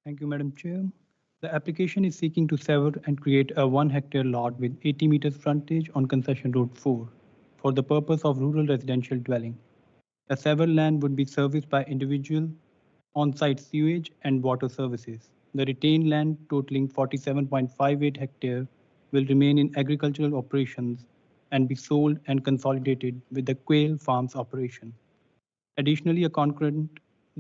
Thank you, Madam Chair. The application is seeking to sever and create a 1 hectare lot with 80 meters frontage on Concession Road 4 for the purpose of rural residential dwelling. The severed land would be serviced by individual on-site sewage and water services. The retained land totaling 47.58 hectare will remain in agricultural operations and be sold and consolidated with the quail farms operation. Additionally, a concurrent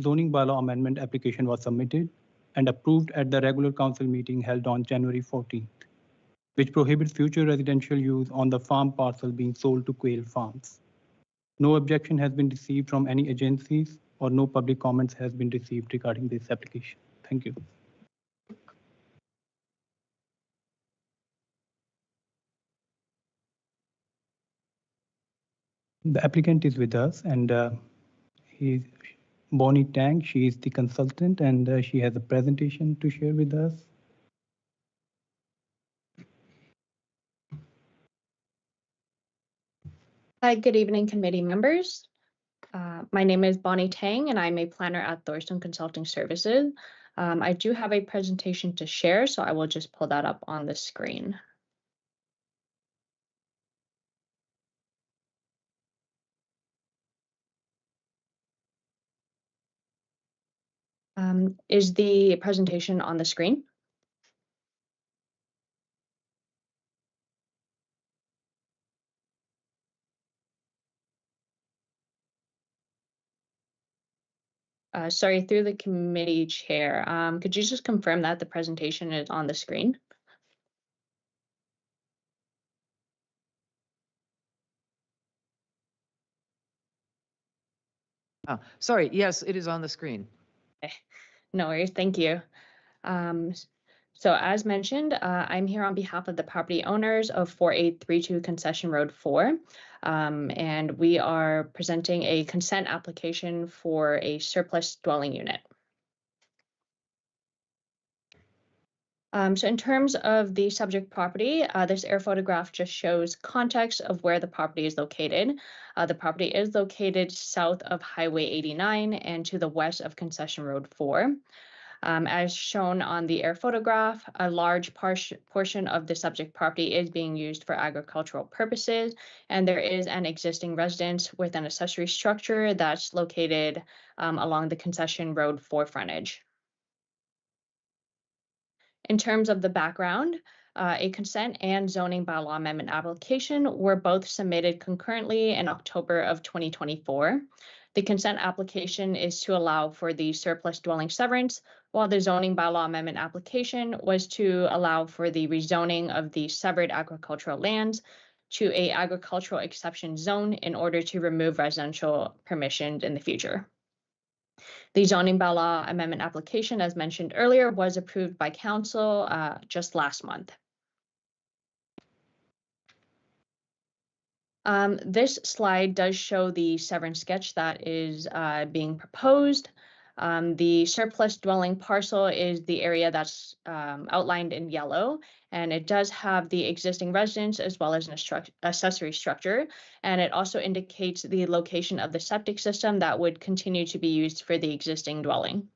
zoning bylaw amendment application was submitted and approved at the regular council meeting held on January 14th, which prohibits future residential use on the farm parcel being sold to quail farms. No objection has been received from any agencies or no public comments has been received regarding this application. Thank you. The applicant is with us and he's Bonnie Tang. She is the consultant and she has a presentation to share with us. Hi, good evening, committee members. My name is Bonnie Tang, and I'm a planner at Thorstone Consulting Services. I do have a presentation to share, so I will just pull that up on the screen. Is the presentation on the screen? Sorry, through the committee chair, could you just confirm that the presentation is on the screen? Oh, sorry, yes, it is on the screen. Okay. No worries, thank you. So as mentioned, I'm here on behalf of the property owners of 4832 Concession Road 4, and we are presenting a consent application for a surplus dwelling unit. So in terms of the subject property, this air photograph just shows context of where the property is located. The property is located south of Highway 89 and to the west of Concession Road 4. As shown on the air photograph, a large portion of the subject property is being used for agricultural purposes, and there is an existing residence with an accessory structure that's located along the Concession Road 4 frontage. In terms of the background, a consent and zoning bylaw amendment application were both submitted concurrently in October of 2024. The consent application is to allow for the surplus dwelling severance, while the zoning bylaw amendment application was to allow for the rezoning of the severed agricultural lands to a agricultural exception zone in order to remove residential permissions in the future. The zoning bylaw amendment application, as mentioned earlier, was approved by council just last month. This slide does show the severance sketch that is being proposed. The surplus dwelling parcel is the area that's outlined in yellow, and it does have the existing residence as well as an accessory structure, and it also indicates the location of the septic system that would continue to be used for the existing dwelling.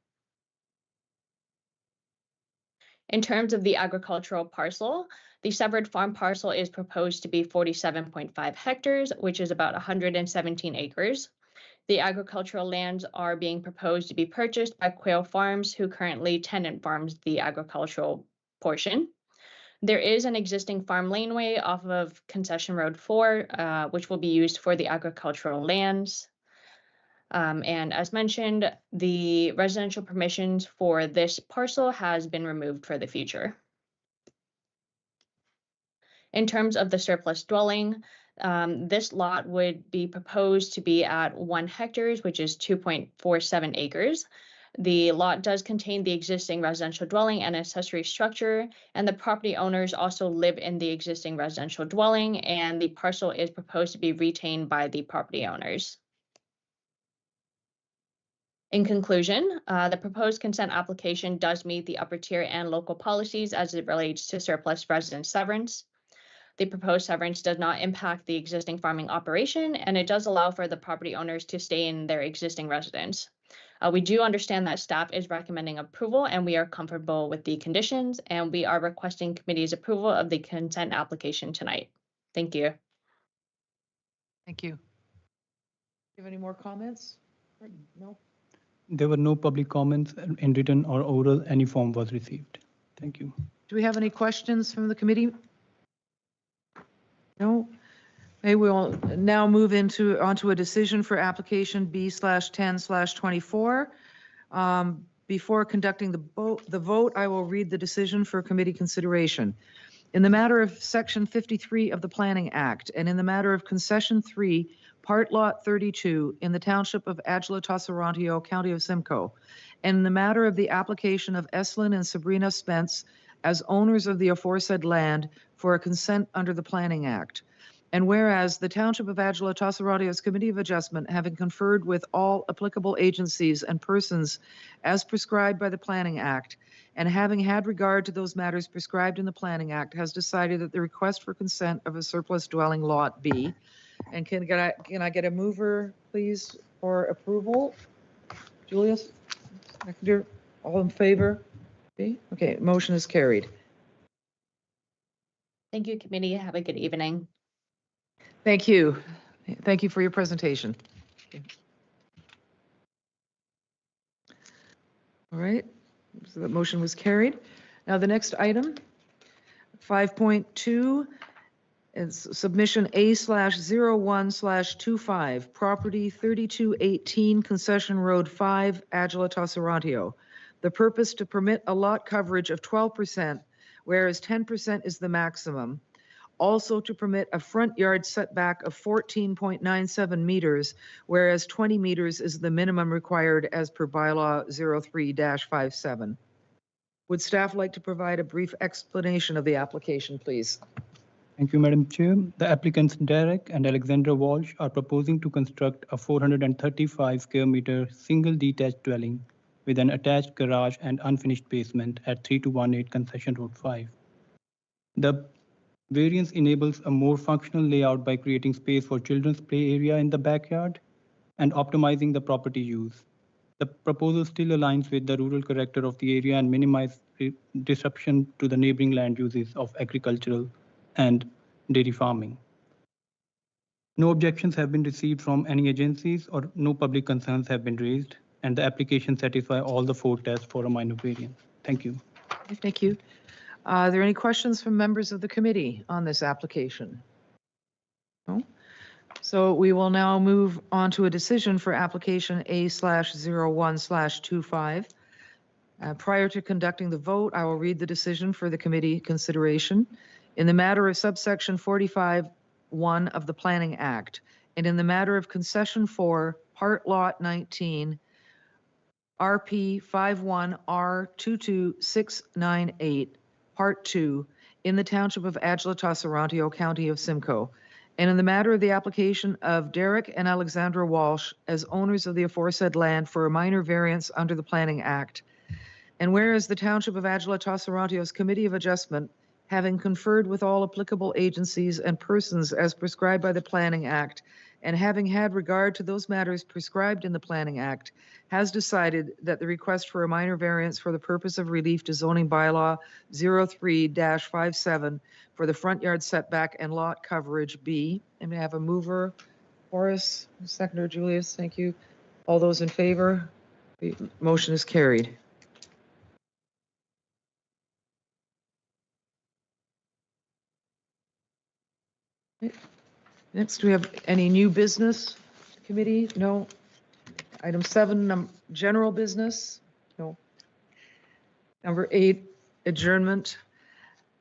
In terms of the agricultural parcel, the severed farm parcel is proposed to be 47.5 hectares, which is about 117 acres. The agricultural lands are being proposed to be purchased by Quail Farms, who currently tenant farms the agricultural portion. There is an existing farm laneway off of Concession Road 4, which will be used for the agricultural lands. And as mentioned, the residential permissions for this parcel has been removed for the future. In terms of the surplus dwelling, this lot would be proposed to be at 1 hectare, which is 2.47 acres. The lot does contain the existing residential dwelling and accessory structure, and the property owners also live in the existing residential dwelling, and the parcel is proposed to be retained by the property owners. In conclusion, the proposed consent application does meet the upper tier and local policies as it relates to surplus resident severance. The proposed severance does not impact the existing farming operation, and it does allow for the property owners to stay in their existing residence. We do understand that staff is recommending approval and we are comfortable with the conditions, and we are requesting committee's approval of the consent application tonight. Thank you. Thank you. Do you have any more comments? No? There were no public comments in written or oral. Any form was received. Thank you. Do we have any questions from the committee? No? Okay, we'll now move onto a decision for application B/10/24. Before conducting the vote, I will read the decision for committee consideration. In the matter of Section 53 of the Planning Act, and in the matter of Concession 3, Part Lot 32 in the Township of Adjala-Tosorontio, County of Simcoe, and in the matter of the application of Eslyn and Sabrina Spence as owners of the aforesaid land for a consent under the Planning Act. And whereas the Township of Adjala-Tosorontio's Committee of Adjustment, having conferred with all applicable agencies and persons as prescribed by the Planning Act, and having had regard to those matters prescribed in the Planning Act, has decided that the request for consent of a surplus dwelling lot B. And can I get a mover, please, for approval? Julius? Seconder? All in favor? Okay, motion is carried. Thank you, committee. Have a good evening. Thank you. Thank you for your presentation. All right, so the motion was carried. Now the next item, 5.2, is submission A/01/25, property 3218 Concession Road 5, Adjala-Tosorontio. The purpose to permit a lot coverage of 12%, whereas 10% is the maximum. Also to permit a front yard setback of 14.97 meters, whereas 20 meters is the minimum required as per bylaw 03-57. Would staff like to provide a brief explanation of the application, please? Thank you, Madam Chair. The applicants Derek and Alexandra Walsh are proposing to construct a 435 square meter single detached dwelling with an attached garage and unfinished basement at 3218 Concession Road 5. The variance enables a more functional layout by creating space for children's play area in the backyard and optimizing the property use. The proposal still aligns with the rural character of the area and minimizes disruption to the neighboring land uses of agricultural and dairy farming. No objections have been received from any agencies or no public concerns have been raised, and the application satisfies all the 4 tests for a minor variance. Thank you. Thank you. Are there any questions from members of the committee on this application? No? So we will now move on to a decision for application A/01/25. Prior to conducting the vote, I will read the decision for the committee consideration. In the matter of subsection 45(1) of the Planning Act, and in the matter of concession 4, part lot 19, RP 51R22698, Part 2, in the Township of Adjala-Tosorontio, County of Simcoe, and in the matter of the application of Derek and Alexandra Walsh as owners of the aforesaid land for a minor variance under the Planning Act. And whereas the Township of Adjala-Tosorontio's Committee of Adjustment, having conferred with all applicable agencies and persons as prescribed by the Planning Act, and having had regard to those matters prescribed in the Planning Act, has decided that the request for a minor variance for the purpose of relief to zoning bylaw 03-57 for the front yard setback and lot coverage B. And we have a mover, Horace, seconder Julius, thank you. All those in favor? The motion is carried. Next, do we have any new business committee? No. Item 7, general business? No. Number 8, adjournment.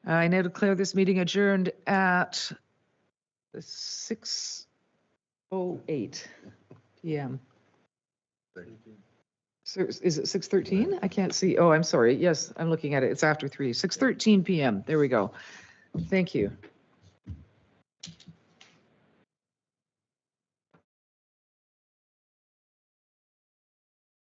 I now declare this meeting adjourned at 6:08 p.m. So is it 6:13? I can't see. Oh, I'm sorry. Yes, I'm looking at it. It's after 3. 6:13 p.m. There we go. Thank you.